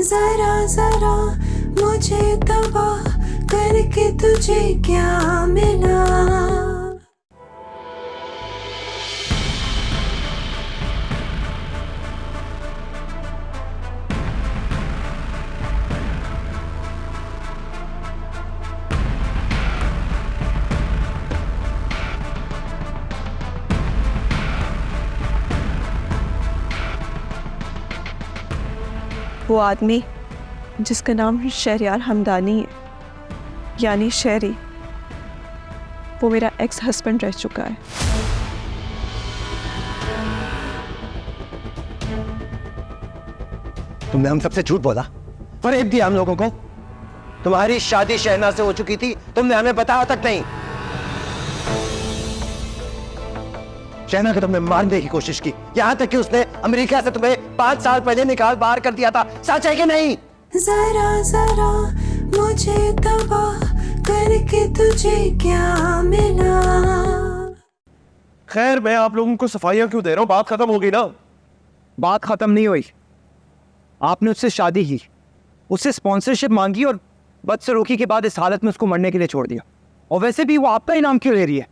जरा जरा मुझे तबाह करके तुझे क्या मिला। वो आदमी जिसका नाम शहरयार हमदानी है, यानी शहरी, वो मेरा एक्स हस्बैंड रह चुका है। तुमने हम सबसे झूठ बोला, फरेब दिया हम लोगों को। तुम्हारी शादी शहनाज से हो चुकी थी, तुमने हमें बताया तक नहीं। शहनाज को तुमने मारने की कोशिश की, यहां तक कि उसने अमेरिका से तुम्हें 5 साल पहले निकाल बाहर कर दिया था। सच है कि नहीं? जरा जरा मुझे तबाह करके तुझे क्या मिला। खैर, मैं आप लोगों को सफाइयां क्यों दे रहा हूं? बात खत्म हो गई ना। बात खत्म नहीं हुई। आपने उससे शादी की, उससे स्पॉन्सरशिप मांगी और बदसलूकी के बाद इस हालत में उसको मरने के लिए छोड़ दिया। और वैसे भी वो आपका ही नाम क्यों ले रही है?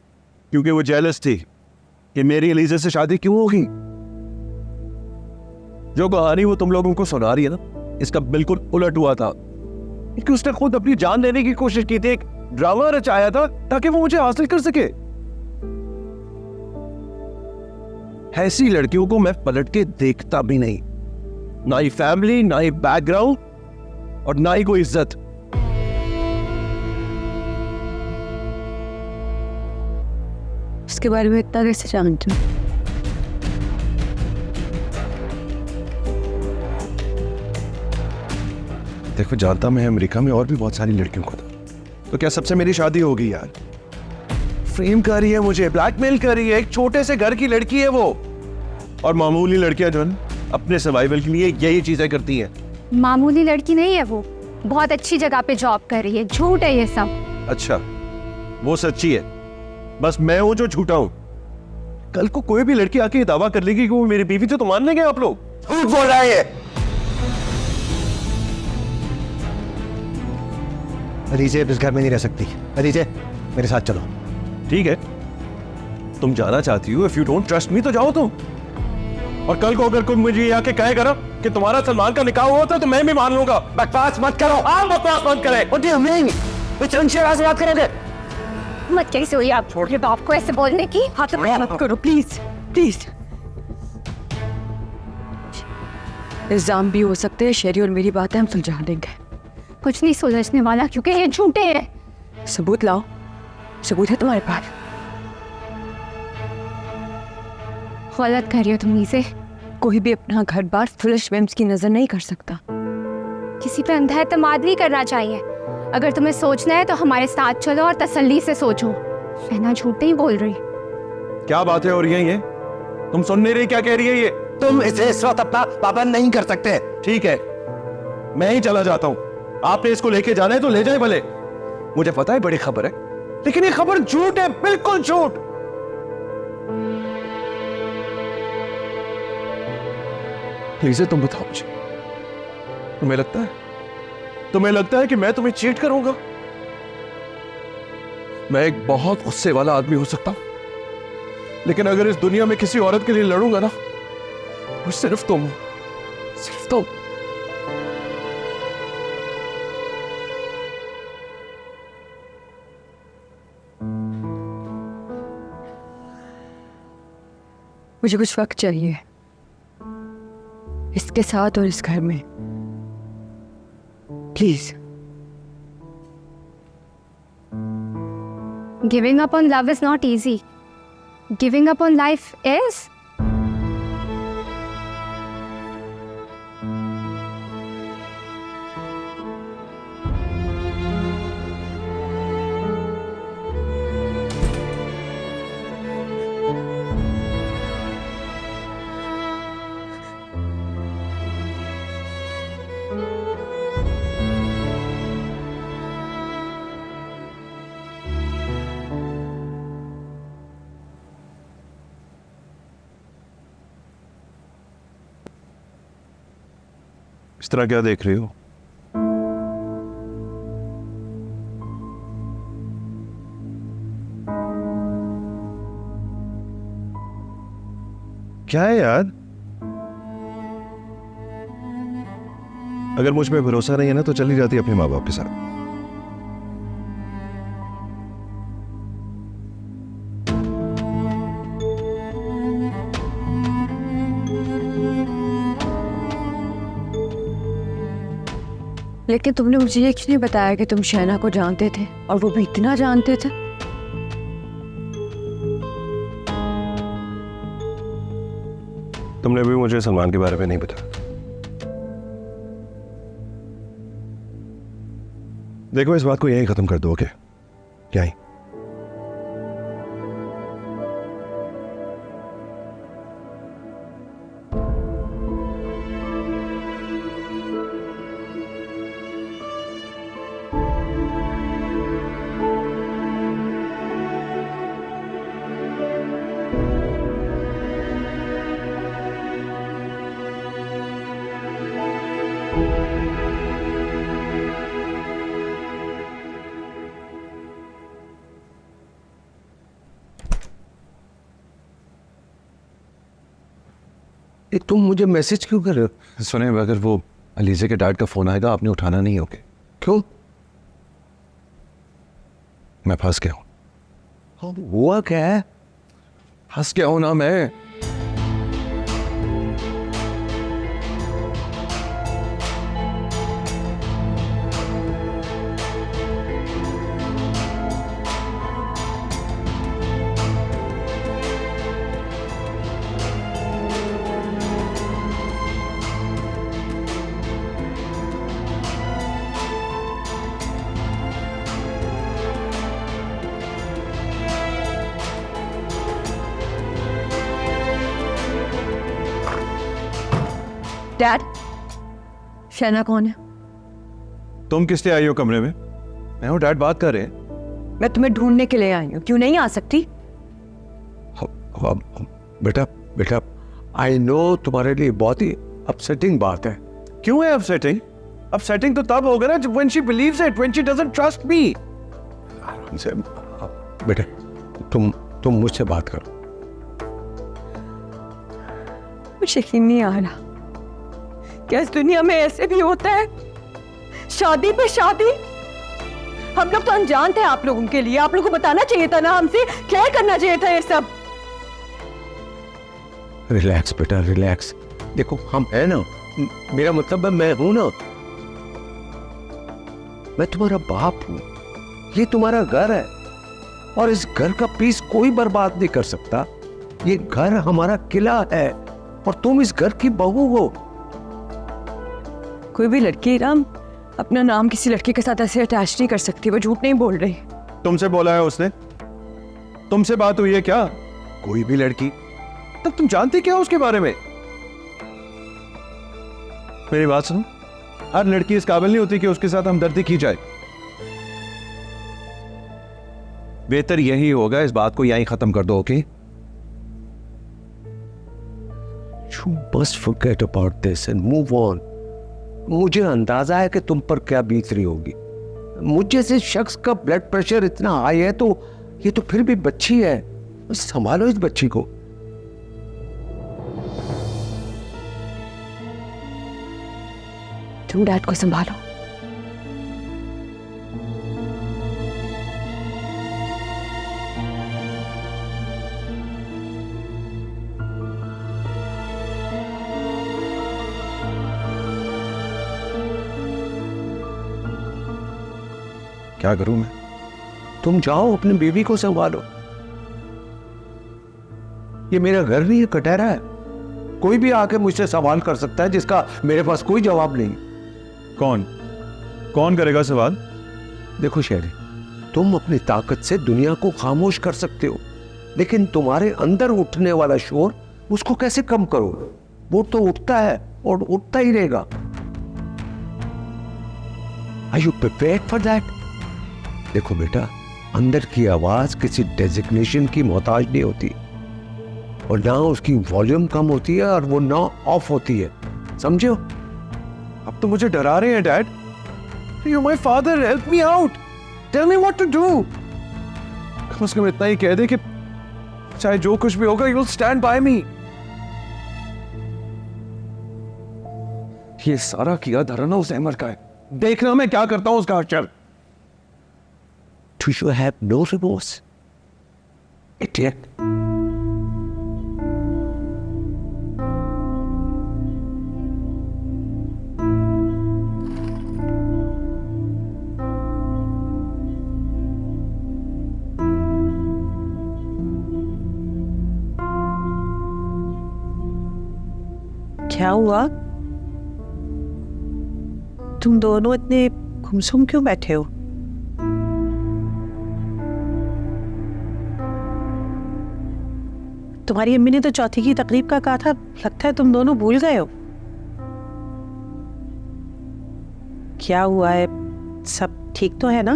क्योंकि वो जेलस थी कि मेरी एलिजा से शादी क्यों होगी। जो कहानी वो तुम लोगों को सुना रही है ना, इसका बिल्कुल उलट हुआ था। क्योंकि उसने खुद अपनी जान लेने की कोशिश की थी, एक ड्रामा रचाया था ताकि वो मुझे हासिल कर सके। ऐसी लड़कियों को मैं पलट के देखता भी नहीं, ना ही फैमिली, ना ही बैकग्राउंड और ना ही कोई इज्जत। उसके बारे में इतना कैसे जानती हूँ? देखो, जानता मैं अमेरिका में और भी बहुत सारी लड़कियों को था, तो क्या सबसे मेरी शादी होगी यार? फ्रेम कर रही है मुझे, ब्लैकमेल कर रही है। एक छोटे से घर की लड़की है वो। और मामूली लड़कियां जो है अपने सर्वाइवल के लिए यही चीजें करती हैं। मामूली लड़की नहीं है वो, बहुत अच्छी जगह पे जॉब कर रही है। झूठ है ये सब। अच्छा, वो सच्ची है, बस मैं हूं जो झूठा हूं। कल को कोई भी लड़की आके ये दावा कर लेगी कि वो मेरी बीवी थी, तो मान लेंगे आप लोग? झूठ बोल रहा है ये। अलीजे इस घर में नहीं रह सकती। अलीजे, मेरे साथ चलो। ठीक है, तुम जाना चाहती हो, if you don't trust me तो जाओ तुम। और कल को अगर कोई मुझे आके कहेगा ना कि तुम्हारा सलमान का निकाह हुआ था, तो मैं भी मान लूंगा। बकवास मत करो। आप बकवास मत करें। What do you mean? विचरण आवाज बात करोगे? मत कैसे हुई आप छोड़ के बाप को ऐसे बोलने की? हाँ तो मत करो प्लीज प्लीज। इल्जाम भी हो सकते हैं, शेरी और मेरी बातें हम सुलझा देंगे। कुछ नहीं सुलझने वाला, क्योंकि ये झूठे हैं। सबूत लाओ, सबूत है तुम्हारे पास? गलत कर रही हो तुम इसे। कोई भी अपना घर बार फुलिश विम्स की नजर नहीं कर सकता। किसी पे अंधा एतमाद नहीं करना चाहिए। अगर तुम्हें सोचना है तो हमारे साथ चलो और तसल्ली से सोचो। शहना झूठ नहीं बोल रही। क्या बातें हो रही हैं ये? तुम सुन नहीं रही क्या कह रही है ये? तुम इसे इस वक्त अपना पाबंद नहीं कर सकते। ठीक है, मैं ही चला जाता हूं। आपने इसको लेके जाना है तो ले जाए भले। मुझे पता है बड़ी खबर है, लेकिन ये खबर झूठ है, बिल्कुल झूठ। प्लीज तुम बताओ मुझे, तुम्हें लगता है कि मैं तुम्हें चीट करूंगा? मैं एक बहुत गुस्से वाला आदमी हो सकता हूं, लेकिन अगर इस दुनिया में किसी औरत के लिए लड़ूंगा ना, वो सिर्फ तुम हो, सिर्फ तुम। मुझे कुछ वक्त चाहिए इसके साथ और इस घर में, please. Giving up on love is not easy. Giving up on life is. इस तरह क्या देख रही हो? क्या है यार? अगर मुझ पे भरोसा नहीं है ना तो चली जाती अपने माँ बाप के साथ। लेकिन तुमने मुझे ये क्यों नहीं बताया कि तुम शहना को जानते थे, और वो भी इतना जानते थे? तुमने भी मुझे सलमान के बारे में नहीं बताया। देखो, इस बात को यहीं खत्म कर दो, ओके? यहीं। तुम मुझे मैसेज क्यों कर रहे हो? सुने, अगर वो अलीजे के डैड का फोन आएगा आपने उठाना नहीं, ओके? क्यों? मैं फंस गया हूं। हुआ क्या है? फंस गया हूं ना मैं। डैड, शहना कौन है? तुम किस लिए आई हो कमरे में? मैं हूं, डैड बात कर रहे हैं। मैं तुम्हें ढूंढने के लिए आई हूँ, क्यों नहीं आ सकती? बेटा बेटा, आई नो तुम्हारे लिए बहुत ही अपसेटिंग बात है। क्यों है अपसेटिंग? अपसेटिंग तो तब होगा ना when she believes it, when she doesn't trust me. बेटा, तुम मुझसे बात करो। मुझे यकीन नहीं आ रहा, क्या इस दुनिया में ऐसे भी होता है? शादी पे शादी। हम लोग तो अनजान थे आप लोगों के लिए, आप लोगों को बताना चाहिए था ना, हमसे क्या करना चाहिए था ये सब। रिलैक्स बेटा, रिलैक्स। देखो, हम है ना, मेरा मतलब है मैं हूं ना, मैं तुम्हारा बाप हूं। ये तुम्हारा घर है और इस घर का पीस कोई बर्बाद नहीं कर सकता। ये घर हमारा किला है और तुम इस घर की बहू हो। कोई भी लड़की राम अपना नाम किसी लड़के के साथ ऐसे अटैच नहीं कर सकती, वो झूठ नहीं बोल रही। तुमसे बोला है उसने? तुमसे बात हुई है क्या? कोई भी लड़की? तब तुम जानती क्या उसके बारे में? मेरी बात सुनो, हर लड़की इस काबिल नहीं होती कि उसके साथ हमदर्दी की जाए। बेहतर यही होगा इस बात को यहीं खत्म कर दो, okay? You must forget about this and move on. मुझे अंदाजा है कि तुम पर क्या बीत रही होगी। मुझ जैसे शख्स का ब्लड प्रेशर इतना हाई है तो ये तो फिर भी बच्ची है, संभालो इस बच्ची को। तुम डैड को संभालो। क्या करूं मैं? तुम जाओ अपनी बीवी को संभालो। ये मेरा घर नहीं है, कटहरा है। कोई भी आके मुझसे सवाल कर सकता है जिसका मेरे पास कोई जवाब नहीं। कौन करेगा सवाल? देखो शेरी, तुम अपनी ताकत से दुनिया को खामोश कर सकते हो, लेकिन तुम्हारे अंदर उठने वाला शोर, उसको कैसे कम करो? वो तो उठता है और उठता ही रहेगा। Are you prepared for that? देखो बेटा, अंदर की आवाज किसी डेजिग्नेशन की मोहताज नहीं होती, और ना उसकी वॉल्यूम कम होती है और वो ना ऑफ होती है, समझो? अब तो मुझे डरा रहे हैं dad. You my father, help me out, tell me what to do. कम से कम इतना ही कह दे कि चाहे जो कुछ भी होगा, यू विल स्टैंड बाय मी। ये सारा किया धरना उस अहमद का है, देखना मैं क्या करता हूं उसका हश्र। Do you have no remorse? Idiot. क्या हुआ? तुम दोनों इतने गुमसुम क्यों बैठे हो? तुम्हारी अम्मी ने तो चौथी की तकरीब का कहा था, लगता है तुम दोनों भूल गए हो। क्या हुआ है? सब ठीक तो है ना?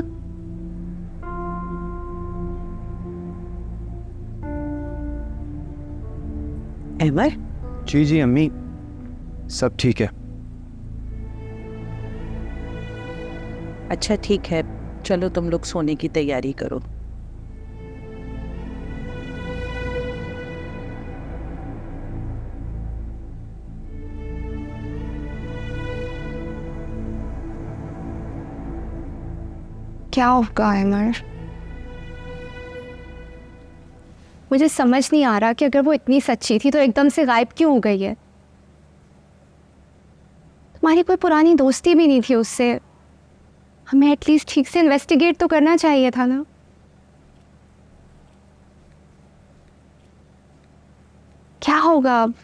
अहमद? जी जी अम्मी, सब ठीक है। अच्छा ठीक है, चलो तुम लोग सोने की तैयारी करो। क्या होगा अमर? मुझे समझ नहीं आ रहा कि अगर वो इतनी सच्ची थी तो एकदम से गायब क्यों हो गई है। तुम्हारी कोई पुरानी दोस्ती भी नहीं थी उससे, हमें एटलीस्ट ठीक से इन्वेस्टिगेट तो करना चाहिए था ना। क्या होगा अब?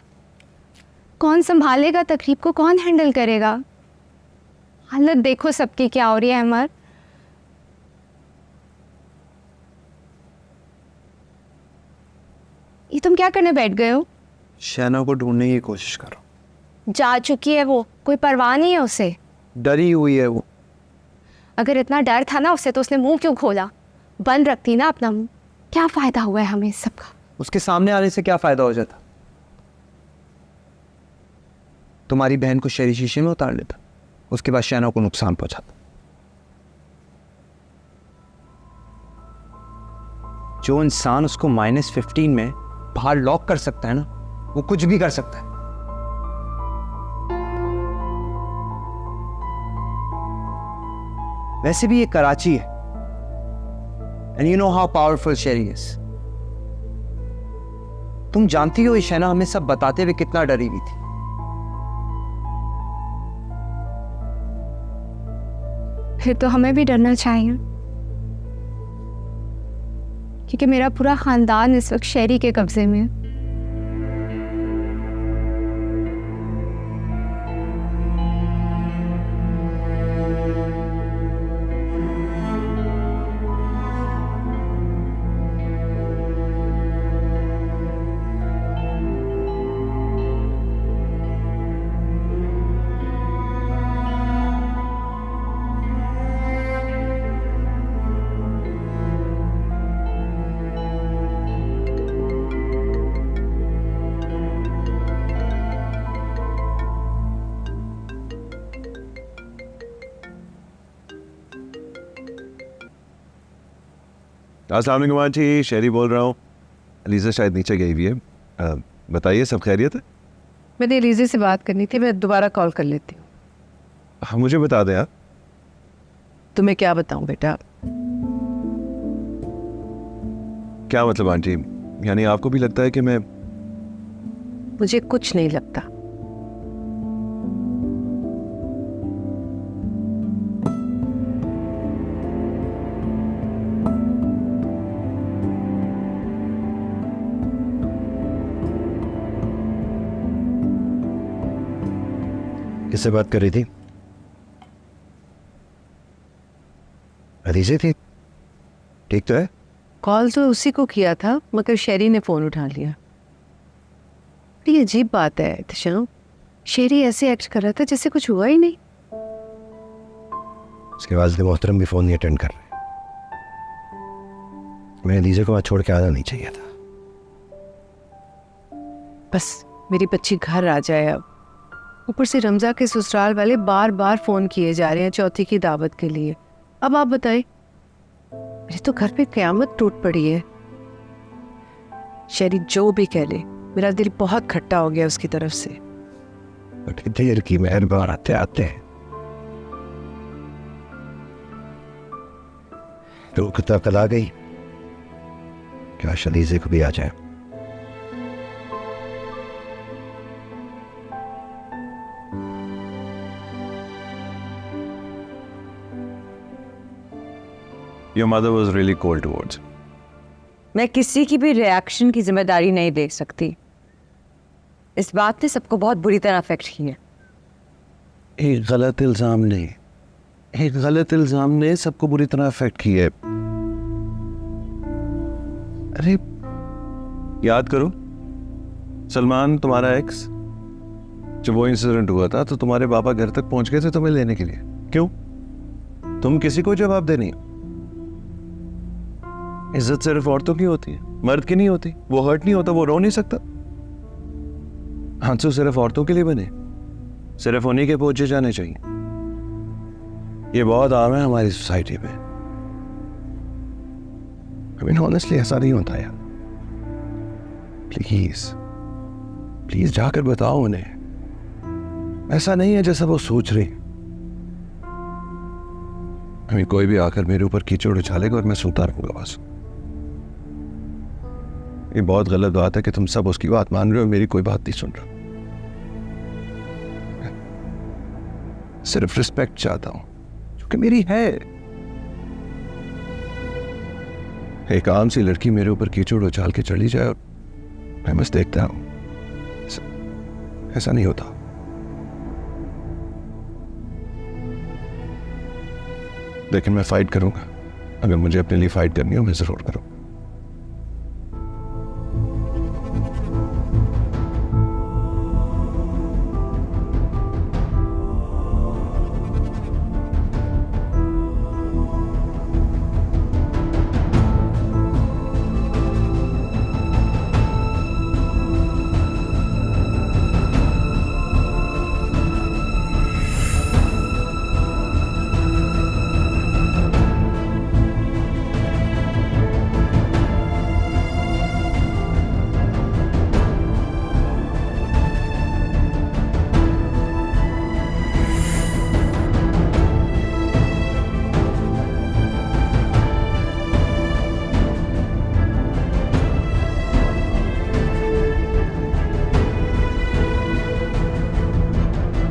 कौन संभालेगा तकरीब को, कौन हैंडल करेगा? हालत देखो सबकी क्या हो रही है अमर। ये तुम क्या करने बैठ गए हो? शहना को ढूंढने की कोशिश कर रहा हूँ। जा चुकी है वो, कोई परवाह नहीं है उसे। डरी हुई है वो। अगर इतना डर था ना उसे तो उसने मुंह क्यों खोला? बंद रखती ना अपना मुंह। क्या फायदा हुआ है हमें इस सब का? उसके सामने आने से क्या फायदा हो जाता? तुम्हारी बहन को शहरी शीशे में उतार लेता, उसके बाद शहना को नुकसान पहुंचाता। जो इंसान उसको -15 में बाहर लॉक कर सकता है ना, वो कुछ भी कर सकता है। वैसे भी ये कराची है, and you know how powerful Sheri is. तुम जानती हो ये शहना हमें सब बताते हुए कितना डरी हुई थी। फिर तो हमें भी डरना चाहिए, क्योंकि मेरा पूरा खानदान इस वक्त शहरी के कब्जे में है। अस्सलाम वालेकुम आंटी, शेरी बोल रहा हूँ। अलीज़ा शायद नीचे गई हुई है। बताइए, सब खैरियत है? मैंने एलिज़ा से बात करनी थी, मैं दोबारा कॉल कर लेती हूँ। हाँ, मुझे बता दें आप। तुम्हें क्या बताऊँ बेटा? क्या मतलब आंटी? यानी आपको भी लगता है कि मैं... मुझे कुछ नहीं लगता। किससे बात कर रही थी? अलीज़ा थी? ठीक तो है? कॉल तो उसी को किया था, मगर शेरी ने फ़ोन उठा लिया। बड़ी अजीब बात है एहतिशाम, शेरी ऐसे एक्ट कर रहा था जैसे कुछ हुआ ही नहीं। उसके वालिद मोहतरम भी फ़ोन नहीं अटेंड कर रहे। मैं अलीज़ा को वहाँ छोड़ के आना नहीं चाहिए था। बस मेरी बच्ची घर आ जाए अब, ऊपर से रमजा के ससुराल वाले बार बार फोन किए जा रहे हैं चौथी की दावत के लिए। अब आप बताएं, मेरी तो घर पे कयामत टूट पड़ी है। शरी जो भी कह ले, मेरा दिल बहुत खट्टा हो गया उसकी तरफ से। बड़ी देर की मेहरबान आते आते हैं तो कल आ गई, क्या शलीजे को भी आ जाए। Your mother was really cold towards him. मैं किसी की भी रिएक्शन की जिम्मेदारी नहीं ले सकती। इस बात ने सबको बहुत बुरी तरह अफेक्ट किया है। एक गलत इल्जाम ने सबको बुरी तरह अफेक्ट किया है। अरे याद करो, सलमान तुम्हारा एक्स, जब वो इंसिडेंट हुआ था तो तुम्हारे पापा घर तक पहुंच गए थे तुम्हें लेने के लिए। क्यों? तुम किसी को जवाब देनी। इज्जत सिर्फ औरतों की होती है, मर्द की नहीं होती। वो हर्ट नहीं होता, वो रो नहीं सकता। आंसू सिर्फ औरतों के लिए बने, सिर्फ उन्हीं के पहुंचे जाने चाहिए। ये बहुत आम है हमारी सोसाइटी में। I mean, honestly, ऐसा नहीं होता यार। प्लीज जाकर बताओ उन्हें, ऐसा नहीं है जैसा वो सोच रही। I mean, कोई भी आकर मेरे ऊपर कीचड़ उछालेगा और मैं सुनता रहूंगा बस। ये बहुत गलत बात है कि तुम सब उसकी बात मान रहे हो, मेरी कोई बात नहीं सुन रहे। सिर्फ रिस्पेक्ट चाहता हूं जो कि मेरी है। एक आम सी लड़की मेरे ऊपर कीचड़ उछाल के चली जाए और मैं बस देखता हूं। ऐसा नहीं होता। लेकिन मैं फाइट करूंगा। अगर मुझे अपने लिए फाइट करनी हो मैं जरूर करूंगा।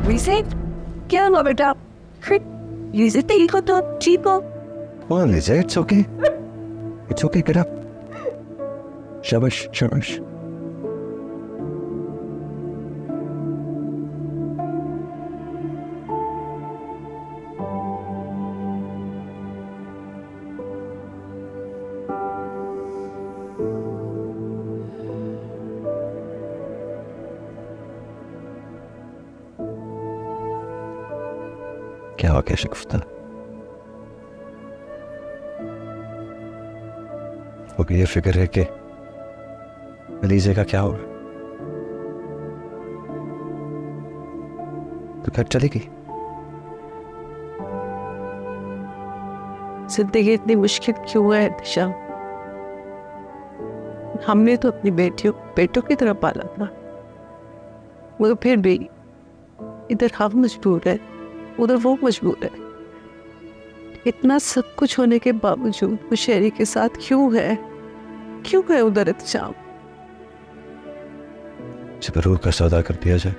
वैसे क्या हुआ बेटा? ये तेरी को तो ठीक हो। Well, Lisa, it's okay. It's okay, get up. Shabash. क्या हो गया शगुफ्ता? वो ये फिक्र है कि अलीजे का क्या होगा? तो घर चली गई। जिंदगी इतनी मुश्किल क्यों है दिशा? हमने तो अपनी बेटों की तरह पाला था, मगर फिर भी इधर हम मजबूर है, उधर वो मजबूर है। इतना सब कुछ होने के बावजूद वो शहरी के साथ क्यों है उधर इत्तेजाम? जब रूह का सौदा कर दिया जाए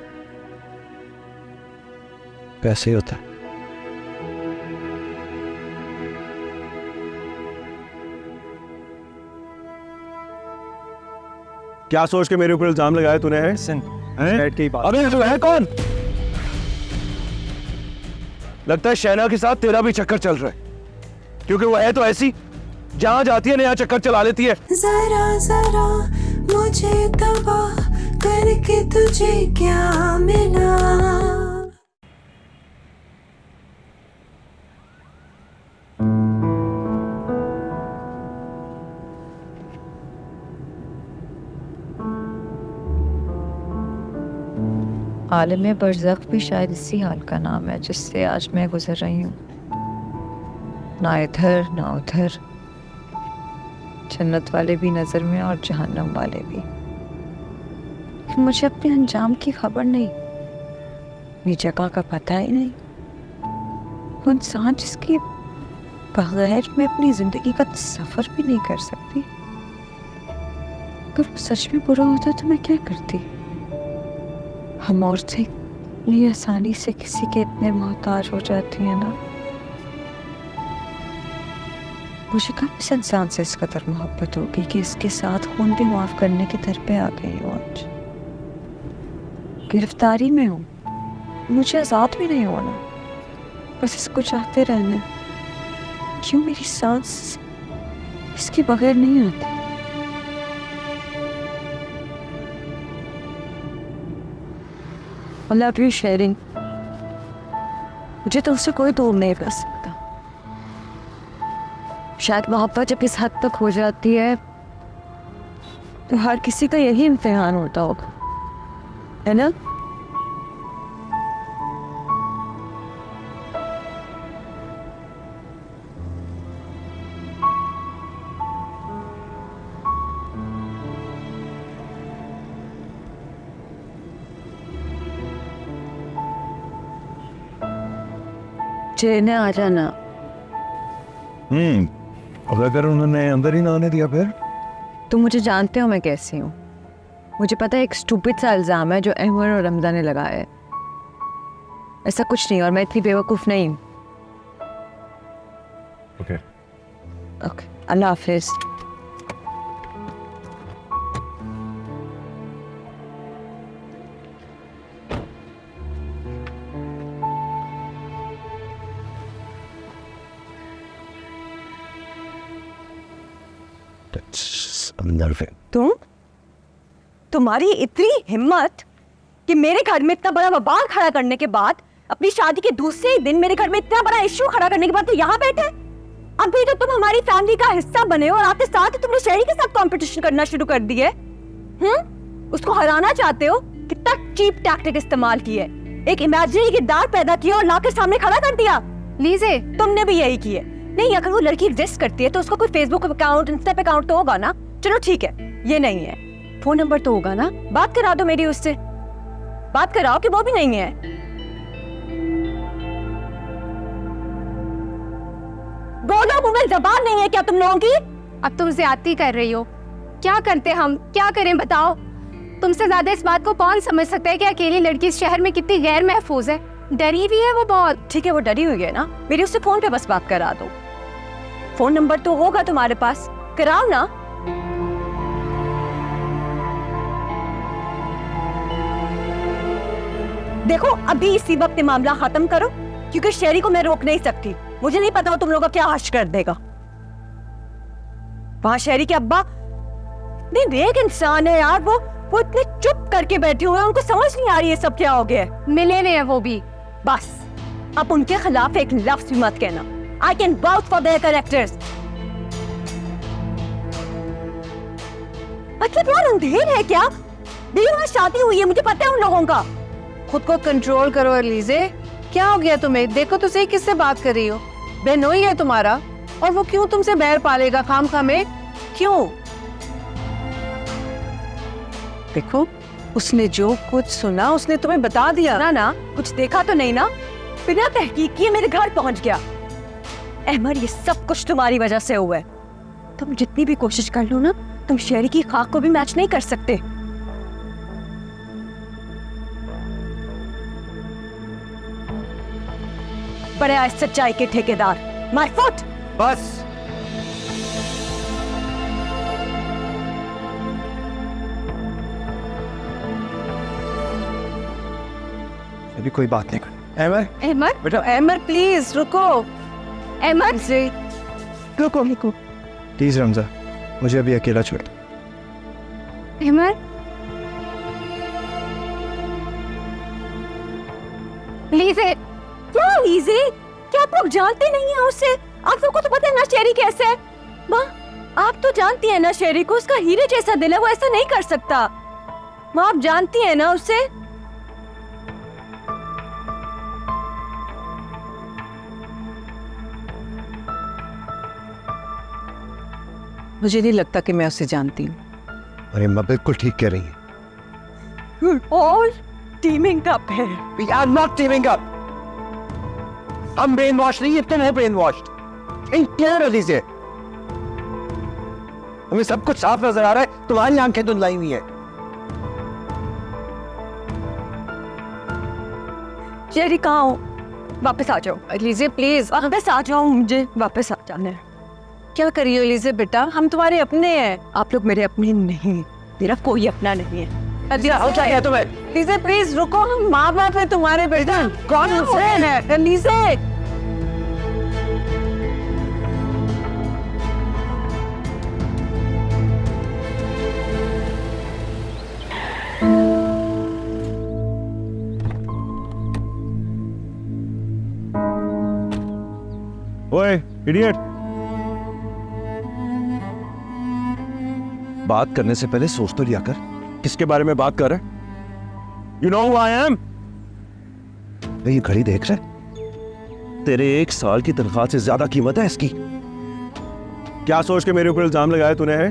कैसे होता है? क्या सोच के मेरे ऊपर इल्जाम लगाया तूने? है अबे तू है कौन? लगता है शहना के साथ तेरा भी चक्कर चल रहा है, क्योंकि वो है तो ऐसी, जहां जाती है नया चक्कर चला लेती है। जरा मुझे तबाह करके तुझे क्या मिला? आलम बरज़ख भी शायद इसी हाल का नाम है जिससे आज मैं गुजर रही हूँ। ना इधर ना उधर, जन्नत वाले भी नज़र में और जहन्नम वाले भी। मुझे अपने अंजाम की खबर नहीं, ये जगह का पता ही नहीं। वो इंसान जिसके बगैर मैं अपनी ज़िंदगी का सफ़र भी नहीं कर सकती। अगर वो सच में बुरा होता तो मैं क्या करती? हम औरतें इतनी आसानी से किसी के इतने मोहताज हो जाती हैं ना। मुझे कब इस इंसान से इस कदर मोहब्बत होगी कि इसके साथ खून भी माफ़ करने के दर पे आ गई हूँ। आज गिरफ्तारी में हूँ, मुझे आज़ाद भी नहीं होना, बस इसको चाहते रहना। क्यों मेरी सांस इसके बगैर नहीं आती? I love you, Sherin. मुझे तुमसे कोई दूर नहीं कर सकता। शायद मोहब्बत जब इस हद तक हो जाती है तो हर किसी का यही इम्तिहान होता होगा, है ना? चेने आ जाना। अब अगर उन्होंने अंदर ही ना आने दिया फिर? तुम मुझे जानते हो मैं कैसी हूँ। मुझे पता है एक स्टूपिड सा इल्ज़ाम है जो अहमर और रमज़ा ने लगाया है। ऐसा कुछ नहीं, और मैं इतनी बेवकूफ़ नहीं हूँ। ओके ओके, अल्लाह हाफिज़। तुम्हारी इतनी हिम्मत कि मेरे घर में इतना बड़ा बवाल खड़ा करने के बाद, अपनी शादी के दूसरे ही दिन मेरे घर में इतना बड़ा इश्यू खड़ा करने के बाद तो यहाँ बैठे। अभी तो तुम हमारी फैमिली का हिस्सा बने हो और आते साथ ही तुमने शहरी के साथ कंपटीशन करना शुरू कर दिए। उसको हराना चाहते हो। कितना चीप टैक्टिक इस्तेमाल की है। एक इमेजिनरी किरदार पैदा किया और लाके सामने खड़ा कर दिया। लीजे, तुमने भी यही किया। नहीं, अगर वो लड़की एग्जिस्ट करती है तो उसका कोई फेसबुक अकाउंट, इंस्टा अकाउंट तो होगा ना। चलो ठीक है, ये नहीं है, फोन नंबर तो होगा ना। बात करा दो मेरी उससे, बात कराओ कि वो भी नहीं है। बोलो, मुंह में जबान नहीं है क्या तुम लोगों की? अब तुम ज्यादती कर रही हो। क्या करते हम, क्या करें बताओ? तुमसे ज्यादा इस बात को कौन समझ सकता है कि अकेली लड़की इस शहर में कितनी गैर महफूज है। डरी भी है वो बहुत। ठीक है, वो डरी हुई है ना, मेरी उससे फोन पे बस बात करा दो। फोन नंबर तो होगा तुम्हारे पास, कराओ ना। देखो, अभी इसी वक्त मामला खत्म करो, क्योंकि शेरी को मैं रोक नहीं सकती। मुझे नहीं पता वो तुम लोगों का क्या हश्र कर देगा। वहां शेरी के अब्बा नहीं, नेक इंसान है यार। वो इतने चुप करके बैठे हुए हैं, उनको समझ नहीं आ रही है सब क्या हो गया। मिले नहीं है वो भी। बस अब उनके खिलाफ एक लफ्ज भी मत कहना। I can vouch for their characters. मतलब यार अंधेर है क्या? मेरी वहां शादी हुई है, मुझे पता है उन लोगों का। खुद को कंट्रोल करो अलीजे। क्या हो गया तुम्हें? देखो तो सही किससे बात कर रही हो। बहनोई है तुम्हारा, और वो क्यों तुमसे बैर पालेगा खामखा में? क्यों? देखो, उसने जो कुछ सुना उसने तुम्हें बता दिया ना, कुछ देखा तो नहीं ना। बिना तहकीक किए मेरे घर पहुंच गया। अहमर, ये सब कुछ तुम्हारी वजह से हुआ है। तुम जितनी भी कोशिश कर लो ना, तुम शेरी की खाक को भी मैच नहीं कर सकते। बड़े आज सच्चाई के ठेकेदार। My foot. बस अभी कोई बात नहीं कर। अहमर, अहमर, बेटा अहमर प्लीज रुको। अहमर, रुको रुको प्लीज रमजा, मुझे अभी अकेला छोड़ दो। अहमर, लीजे, क्या लीजे? क्या आप लोग जानते नहीं हैं उससे? आप लोगों को तो पता है ना शेरी कैसे है। माँ, आप तो जानती हैं ना शेरी को, उसका हीरे जैसा दिल है, वो ऐसा नहीं कर सकता। माँ, आप जानती हैं ना उससे। मुझे नहीं लगता कि मैं उसे जानती हूँ। अरे माँ बिल्कुल ठीक कह रही है। और टीमिंग अप है। We are not teaming up. हम ब्रेन वॉश नहीं, तुम हो ब्रेन वॉश्ड। इंक्लियरली से हमें सब कुछ साफ नजर आ रहा है, तुम्हारी आंखें धुंधलाई हुई है। जेरी कहाँ हो? वापस आ जाओ लीजिए प्लीज। वापस आ जाओ, मुझे वापस आ जाना है। क्या कर रही हो लीजिए बेटा, हम तुम्हारे अपने हैं। आप लोग मेरे अपने नहीं, मेरा कोई अपना नहीं है। हो क्या तुम्हें? लीजिए प्लीज रुको, हम माँ बाप है तुम्हारे बेटा। कौन हुसैन है? लीजिए ओए इडियट, बात करने से पहले सोच तो लिया कर किसके बारे में बात कर रहे। You know who I am? ये घड़ी देख रहे? तेरे 1 साल की तनख्वाह से ज्यादा कीमत है इसकी। क्या सोच के मेरे ऊपर इल्जाम लगाया तूने? है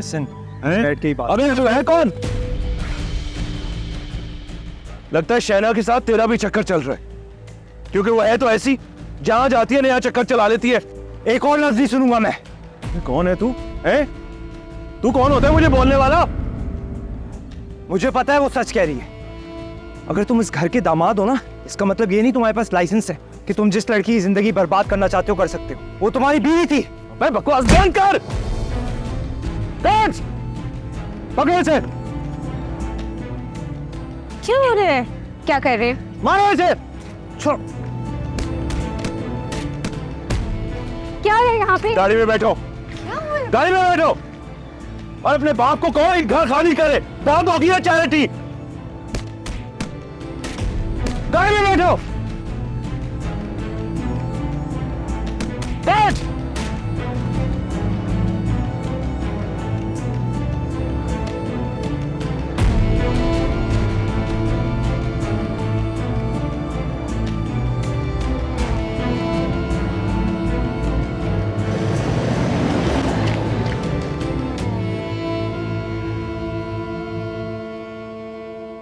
बैठ के ही बात। अबे तू है कौन? लगता है शहना के साथ तेरा भी चक्कर चल रहा है, क्योंकि वो है तो ऐसी, जहां जाती है नया चक्कर चला लेती है। एक और लफ्ज़ नहीं सुनूंगा मैं। कौन है तू? तू कौन होता है मुझे बोलने वाला? मुझे पता है वो सच कह रही है। अगर तुम इस घर के दामाद हो ना, इसका मतलब ये नहीं तुम्हारे पास लाइसेंस है कि तुम जिस लड़की की जिंदगी बर्बाद करना चाहते हो कर सकते हो। वो तुम्हारी बीवी थी। मैं बकवास बंद कर। पकड़ इसे। क्यों हो रहे हैं? क्या कर रहे हैं? मारो इसे। छोड़। क्या है यहाँ पे? गाड़ी में बैठो, गाड़ी में बैठो और अपने बाप को कहो एक घर खाली करे। बहुत होगी है चैरिटी। गाड़ी में बैठो। बैठ।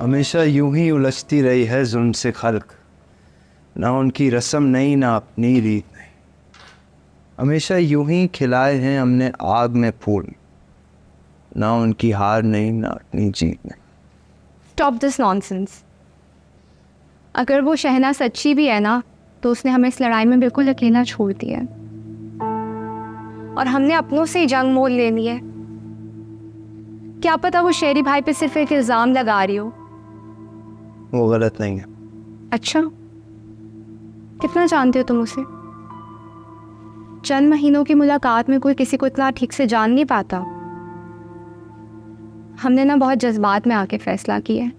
हमेशा यूं ही उलझती रही है जुल्म से खल्क, ना उनकी रस्म नहीं ना अपनी रीत नहीं। हमेशा यूं ही खिलाए हैं हमने आग में फूल, ना उनकी हार नहीं ना अपनी जीत नहीं। Stop this nonsense. अगर वो शहना सच्ची भी है ना, तो उसने हमें इस लड़ाई में बिल्कुल अकेला छोड़ दिया है और हमने अपनों से ही जंग मोल लेनी है। क्या पता वो शेरी भाई पे सिर्फ एक इल्ज़ाम लगा रही हो। वो गलत नहीं है। अच्छा, कितना जानते हो तुम उसे? चंद महीनों की मुलाकात में कोई किसी को इतना ठीक से जान नहीं पाता। हमने ना बहुत जज्बात में आके फैसला किया है।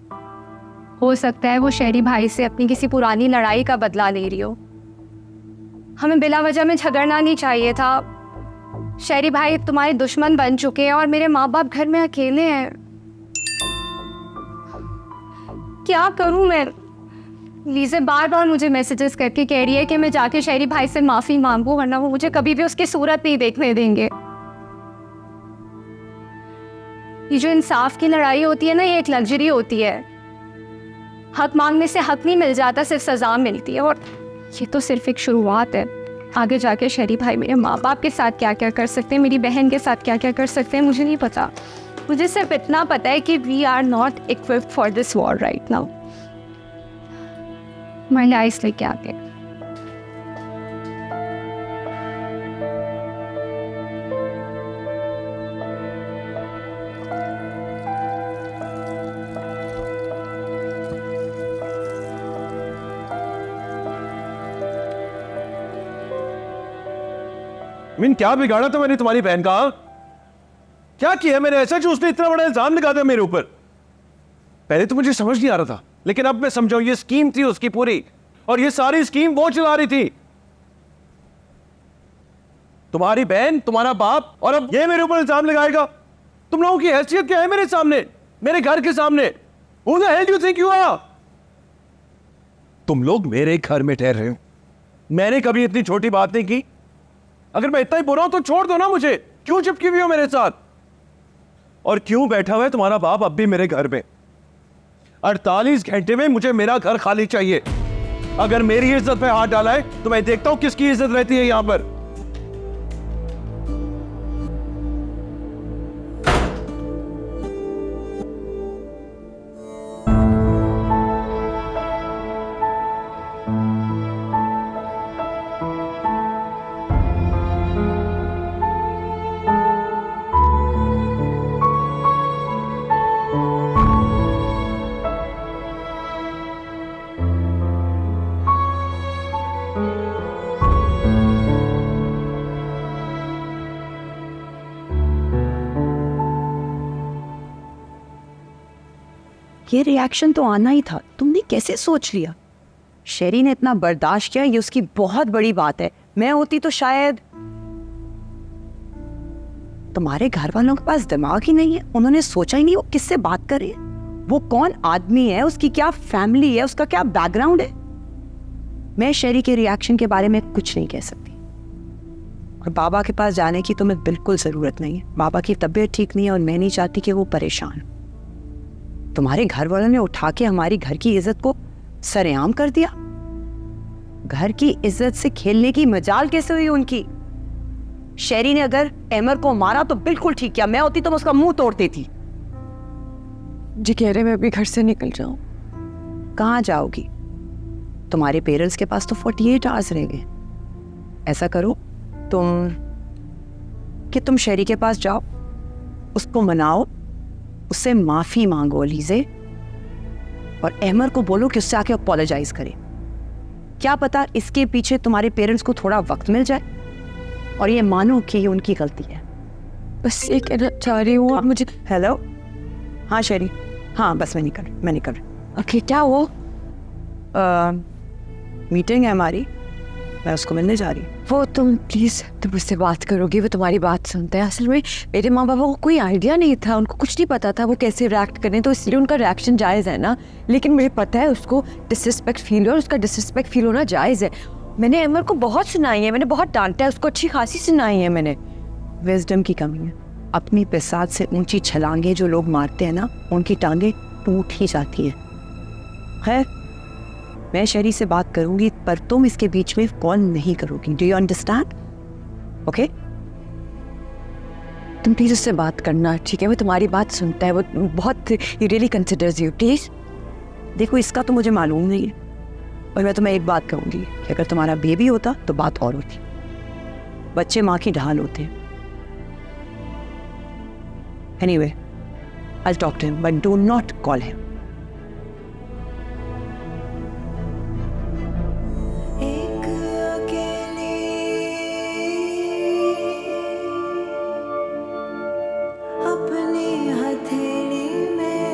हो सकता है वो शेरी भाई से अपनी किसी पुरानी लड़ाई का बदला ले रही हो। हमें बिला वजह में झगड़ना नहीं चाहिए था। शेरी भाई तुम्हारे दुश्मन बन चुके हैं और मेरे माँ बाप घर में अकेले हैं। क्या करूं मैं? लीज़े बार बार मुझे मैसेजेस करके कह रही है कि मैं जाके शेरी भाई से माफ़ी मांगूं, वरना वो मुझे कभी भी उसकी सूरत नहीं देखने देंगे। ये जो इंसाफ की लड़ाई होती है ना, ये एक लग्जरी होती है। हक मांगने से हक नहीं मिल जाता, सिर्फ सज़ा मिलती है। और ये तो सिर्फ एक शुरुआत है। आगे जाके शेरी भाई मेरे माँ बाप के साथ क्या क्या कर सकते हैं, मेरी बहन के साथ क्या क्या कर सकते हैं, मुझे नहीं पता। मुझे सिर्फ इतना पता है कि we are not equipped for this war right now. महिला इसलिए क्या आगे। मीन क्या बिगाड़ा था मैंने तुम्हारी बहन का? क्या किया मैंने ऐसा जो उसने इतना बड़ा इल्जाम लगा दिया मेरे ऊपर? पहले तो मुझे समझ नहीं आ रहा था, लेकिन अब मैं समझा ये स्कीम थी उसकी पूरी, और ये सारी स्कीम वो चला रही थी। तुम्हारी बहन, तुम्हारा बाप, और अब ये मेरे ऊपर इल्जाम लगाएगा। तुम लोगों की हैसियत क्या है मेरे सामने, मेरे घर के सामने? Who the hell do you think you are? तुम लोग मेरे घर में ठहर रहे हो। मैंने कभी इतनी छोटी बात नहीं की। अगर मैं इतना ही बुरा हूं तो छोड़ दो ना मुझे। क्यों चिपकी हुई हो मेरे साथ? और क्यों बैठा हुआ है तुम्हारा बाप अब भी मेरे घर में? 48 घंटे में मुझे मेरा घर खाली चाहिए। अगर मेरी इज्जत पे हाथ डाला है तो मैं देखता हूं किसकी इज्जत रहती है यहां पर। ये रिएक्शन तो आना ही था, तुमने कैसे सोच लिया? शेरी ने इतना बर्दाश्त किया, ये उसकी बहुत बड़ी बात है। मैं होती तो शायद। तुम्हारे घर वालों के पास दिमाग ही नहीं है, उन्होंने सोचा ही नहीं वो किससे बात कर रही है, वो कौन आदमी है, उसकी क्या फैमिली है, उसका क्या बैकग्राउंड है। मैं शेरी के रिएक्शन के बारे में कुछ नहीं कह सकती। और बाबा के पास जाने की तुम्हें बिल्कुल जरूरत नहीं है। बाबा की तबीयत ठीक नहीं है और मैं नहीं चाहती कि वो परेशान हो। तुम्हारे घर वालों ने उठा के हमारी घर की इज्जत को सरेआम कर दिया। घर की इज्जत से खेलने की मजाल कैसे हुई उनकी? शेरी ने अगर एमर को मारा तो बिल्कुल ठीक किया, मैं होती तो मैं उसका मुंह तोड़ देती। जी कह रहे मैं अभी घर से निकल जाऊं। कहाँ जाओगी? तुम्हारे पेरेंट्स के पास तो 48 आवर्स रह गए। ऐसा करो तुम शेरी के पास जाओ, उसको मनाओ, उससे माफी मांगो अलीज़े, और अहमर को बोलो कि उससे आके अपोलोजाइज करे। क्या पता इसके पीछे तुम्हारे पेरेंट्स को थोड़ा वक्त मिल जाए और ये मानो कि ये उनकी गलती है। बस ये कहना चाह रही हूँ। और मुझे हेलो, हाँ शेरी, हाँ बस मैं निकल रही। ओके, क्या वो मीटिंग है हमारी, मैं उसको मिलने जा रही हूँ। वो तुम प्लीज़ तुम उससे बात करोगी, वो तुम्हारी बात सुनते हैं। असल में मेरे माँ बाबा को कोई आइडिया नहीं था, उनको कुछ नहीं पता था वो कैसे रिएक्ट करें, तो इसलिए उनका रिएक्शन जायज़ है ना। लेकिन मुझे पता है उसको डिसरिस्पेक्ट फील हो, और उसका डिसरिस्पेक्ट फील होना जायज़ है। मैंने अमर को बहुत सुनाई है, मैंने बहुत डांटा है उसको, अच्छी खासी सुनाई है मैंने। विजडम की कमी है। अपनी पेशाब से ऊंची छलांगे जो लोग मारते हैं ना, उनकी टांगे टूट ही जाती हैं। खैर, मैं शेरी से बात करूंगी, पर तुम इसके बीच में कॉल नहीं करोगी। Do you understand? ओके? तुम प्लीज़ उससे बात करना, ठीक है? वो तुम्हारी बात सुनता है, वो बहुत he really considers you. Please देखो, इसका तो मुझे मालूम नहीं है, और मैं तुम्हें एक बात कहूंगी कि अगर तुम्हारा बेबी होता तो बात और होती। बच्चे माँ की ढाल होते हैं। Anyway, I'll talk to him, but do not call him. एक अकेली अपनी हथेली में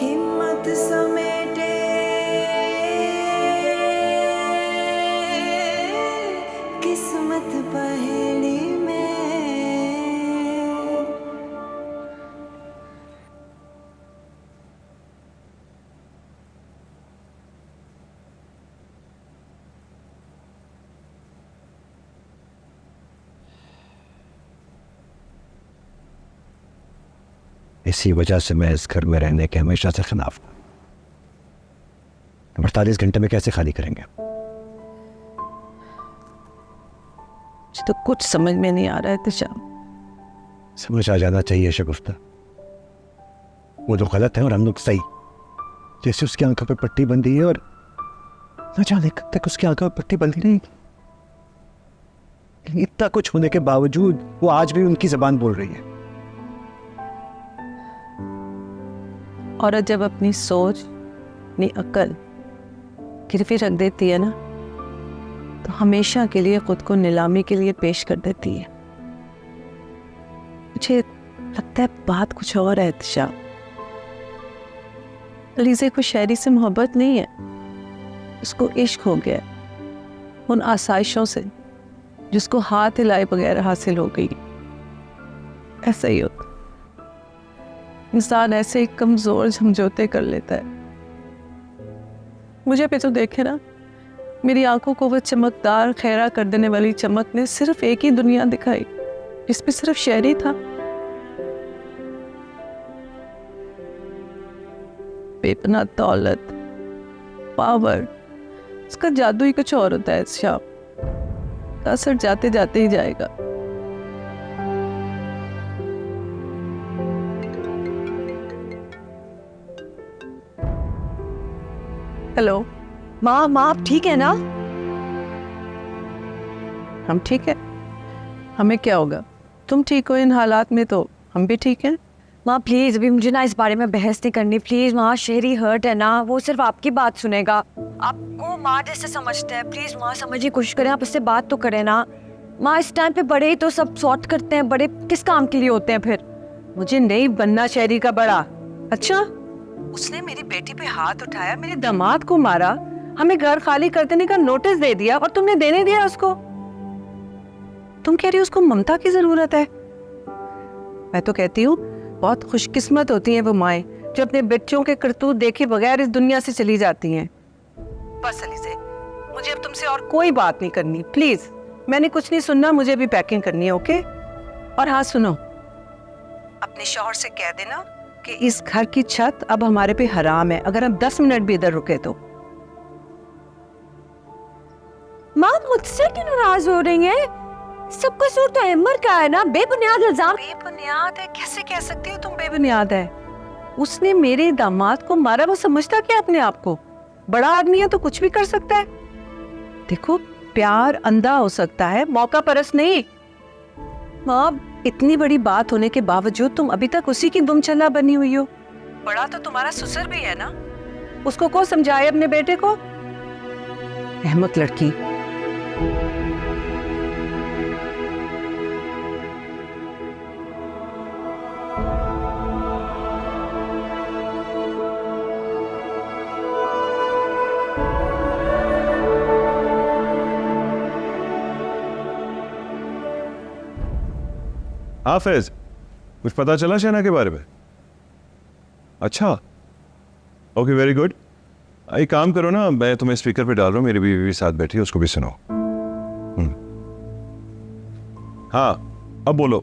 हिम्मत समेटे किस्मत पहेली में। इसी वजह से मैं इस घर में रहने के हमेशा से खिलाफ हूं। 48 घंटे में कैसे खाली करेंगे? मुझे तो कुछ समझ में नहीं आ रहा है एहतिशाम। समझ आ जाना चाहिए शगुफ्ता, वो लोग गलत हैं और हम लोग सही। जैसे उसकी आंखों पे पट्टी बंधी है और न जाने कब तक उसकी आंखों पे पट्टी बंधी रहेगी। इतना कुछ होने के बावजूद वो आज भी उनकी जबान बोल रही है। औरत जब अपनी सोच, अपनी अक्ल गिरवी रख देती है ना, तो हमेशा के लिए खुद को नीलामी के लिए पेश कर देती है। मुझे लगता है बात कुछ और है एहतिशाम। अलीज़े को शेरी से मोहब्बत नहीं है, उसको इश्क हो गया उन आसाइशों से जिसको हाथ हिलाए बगैर हासिल हो गई। ऐसा ही होता, इंसान ऐसे ही कमजोर समझौते कर लेता है। मुझे भी तो देखे ना, मेरी आंखों को वो चमकदार खैरा कर देने वाली चमक ने सिर्फ एक ही दुनिया दिखाई, जिसमें सिर्फ शहरी था। बेपनाह दौलत, पावर, इसका जादू ही कुछ और होता है। शाम का असर जाते जाते ही जाएगा। हेलो माँ आप ठीक है ना? हम ठीक है, हमें क्या होगा? तुम ठीक हो इन हालात में तो हम भी ठीक हैं। माँ प्लीज अभी मुझे ना इस बारे में बहस नहीं करनी प्लीज। माँ शहरी हर्ट है ना, वो सिर्फ आपकी बात सुनेगा। आपको माँ जैसे समझते हैं, प्लीज माँ समझने की कोशिश करें, आप इससे बात तो करें ना। माँ इस टाइम पे बड़े ही तो सब सॉर्ट करते हैं, बड़े किस काम के लिए होते हैं फिर? मुझे नहीं बनना शहरी का बड़ा। अच्छा, उसने मेरी बेटी पे हाथ उठाया, मेरे दामाद को मारा, हमें घर खाली कर देने का नोटिस दे दिया और तुमने देने दिया उसको। तुम कह रही हो उसको ममता की जरूरत है। मैं तो कहती हूँ बहुत खुशकिस्मत होती हैं वो माएं जो अपने बच्चों के करतूत देखे बगैर इस दुनिया से चली जाती हैं। बस अलीज़े, मुझे अब तुमसे और कोई बात नहीं करनी प्लीज। मैंने कुछ नहीं सुनना, मुझे भी पैकिंग करनी है। ओके? और हाँ सुनो, अपने शौहर से कह देना कि इस घर की छत अब हमारे पे हराम है, अगर हम 10 मिनट भी इधर रुके तो। माँ मुझसे क्यों नाराज हो रही हैं? सब कसूर तो अहमर का है ना, बेबुनियाद इल्जाम। बेबुनियाद है? कैसे कह सकती हो तुम बेबुनियाद है? उसने मेरे दामाद को मारा, वो समझता क्या अपने आप को? बड़ा आदमी है तो कुछ भी कर सकता है। देखो, प्यार अंधा हो सकता है, मौका परस्त नहीं। माँ, इतनी बड़ी बात होने के बावजूद तुम अभी तक उसी की दुमछल्ला बनी हुई हो। बड़ा तो तुम्हारा ससुर भी है ना, उसको को समझाए अपने बेटे को। अहमक लड़की। हाफिज, कुछ पता चला शहना के बारे में? अच्छा, ओके, वेरी गुड। एक काम करो ना, मैं तुम्हें स्पीकर पे डाल रहा हूँ, मेरी बीवी भी साथ बैठी है, उसको भी सुनाओ। हाँ, अब बोलो।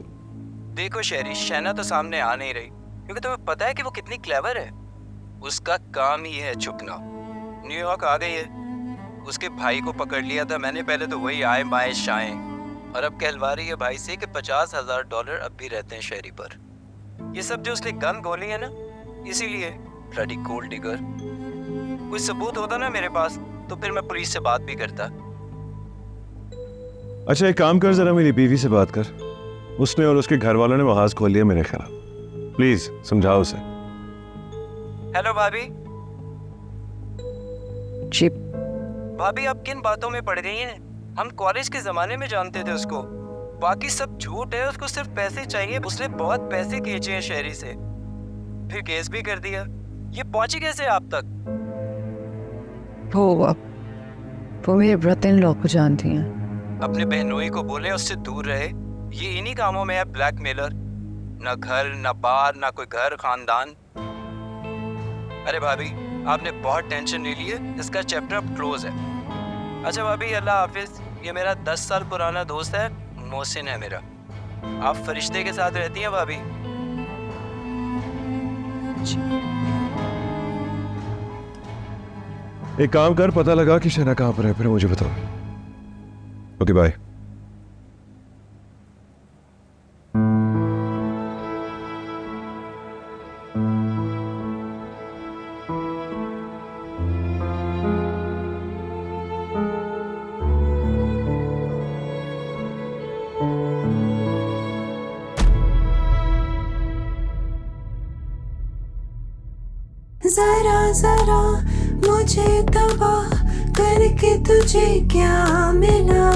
देखो शहरी, शहना तो सामने आ नहीं रही क्योंकि तुम्हें पता है कि वो कितनी क्लेवर है। उसका काम ही है छुपना। न्यूयॉर्क आ गई है, उसके भाई को पकड़ लिया था मैंने, पहले तो वही आए बाएं शाएं, और अब कहलवा रही है भाई से कि $50,000 अब भी रहते हैं शहरी पर। ये सब जो उसने गन गोली है ना, इसीलिए ब्लडी गोल्ड डिगर। कोई सबूत होता ना मेरे पास तो फिर मैं पुलिस से बात भी करता। अच्छा, एक काम कर, जरा मेरी बीवी से बात कर। उसने और उसके घर वालों ने महाज खोल लिया मेरे खिलाफ। प्लीज समझाओ उसे। हेलो भाभी। जी भाभी, आप किन बातों में पड़ गई हैं? हम कॉलेज के जमाने में जानते थे उसको, बाकी सब झूठ है। उसको सिर्फ पैसे चाहिए, उसने बहुत पैसे खींचे हैं शहरी से, फिर केस भी कर दिया। ये पहुंची कैसे आप तक? वो मेरे ब्रदर इन लॉ को जानती हैं। अपने बहनोई को बोले उससे दूर रहे, ये इन्हीं कामों में है ब्लैकमेलर। ना घर, ना बार, ना कोई घर खानदान। अरे भाभी, आपने बहुत टेंशन ले ली है, इसका चैप्टर अब क्लोज है। अच्छा भाभी, अल्लाह हाफिज। ये मेरा 10 साल पुराना दोस्त है, मोहसिन है मेरा। आप फरिश्ते के साथ रहती हैं भाभी? एक काम कर, पता लगा कि शहना कहाँ पर है, फिर मुझे बताओ। Okay, bye. जरा जरा मुझे तबाह करके तुझे क्या मिला?